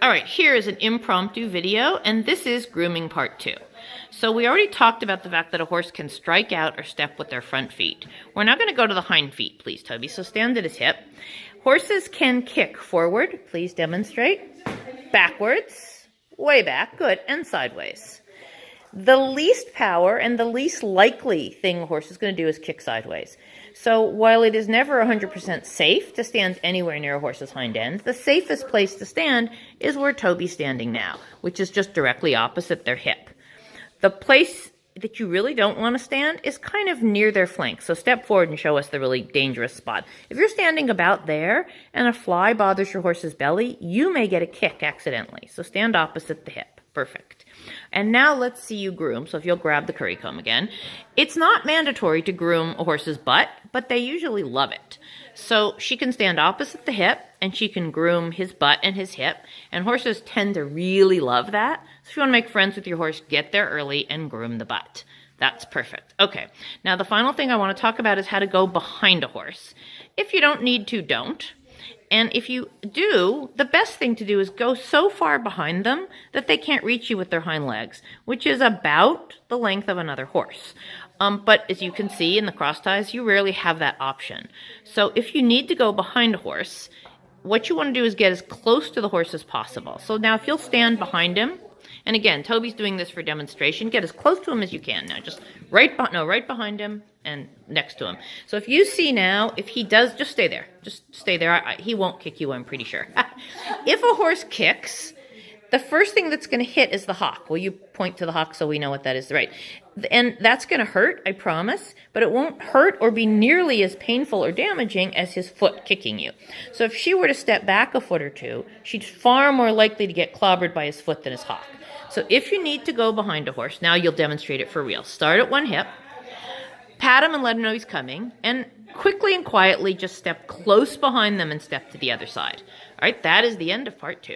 All right, here is an impromptu video, and this is grooming part 2. So we already talked about the fact that a horse can strike out or step with their front feet. We're now going to go to the hind feet, please, Toby. So stand at his hip. Horses can kick forward, please demonstrate, backwards, way back, good, and sideways. The least power and the least likely thing a horse is going to do is kick sideways. So while it is never 100% safe to stand anywhere near a horse's hind end, the safest place to stand is where Toby's standing now, which is just directly opposite their hip. The place that you really don't want to stand is kind of near their flank. So step forward and show us the really dangerous spot. If you're standing about there and a fly bothers your horse's belly, you may get a kick accidentally. So stand opposite the hip. Perfect. And now let's see you groom. So if you'll grab the curry comb again. It's not mandatory to groom a horse's butt, but they usually love it. So she can stand opposite the hip and she can groom his butt and his hip. And horses tend to really love that. So if you want to make friends with your horse, get there early and groom the butt. That's perfect. Okay. Now the final thing I want to talk about is how to go behind a horse. If you don't need to, don't. And if you do, the best thing to do is go so far behind them that they can't reach you with their hind legs, which is about the length of another horse. But as you can see in the cross ties, you rarely have that option. So if you need to go behind a horse, what you want to do is get as close to the horse as possible. So now if you'll stand behind him, and again, Toby's doing this for demonstration, get as close to him as you can. Now just right behind him and next to him. So if you see now, if he does, just stay there. Just stay there. He won't kick you, I'm pretty sure. If a horse kicks, the first thing that's going to hit is the hock. Will you point to the hock so we know what that is? Right. And that's going to hurt, I promise, but it won't hurt or be nearly as painful or damaging as his foot kicking you. So if she were to step back a foot or two, she's far more likely to get clobbered by his foot than his hock. So if you need to go behind a horse, now you'll demonstrate it for real. Start at one hip, pat him and let him know he's coming, and quickly and quietly just step close behind them and step to the other side. All right, that is the end of part 2.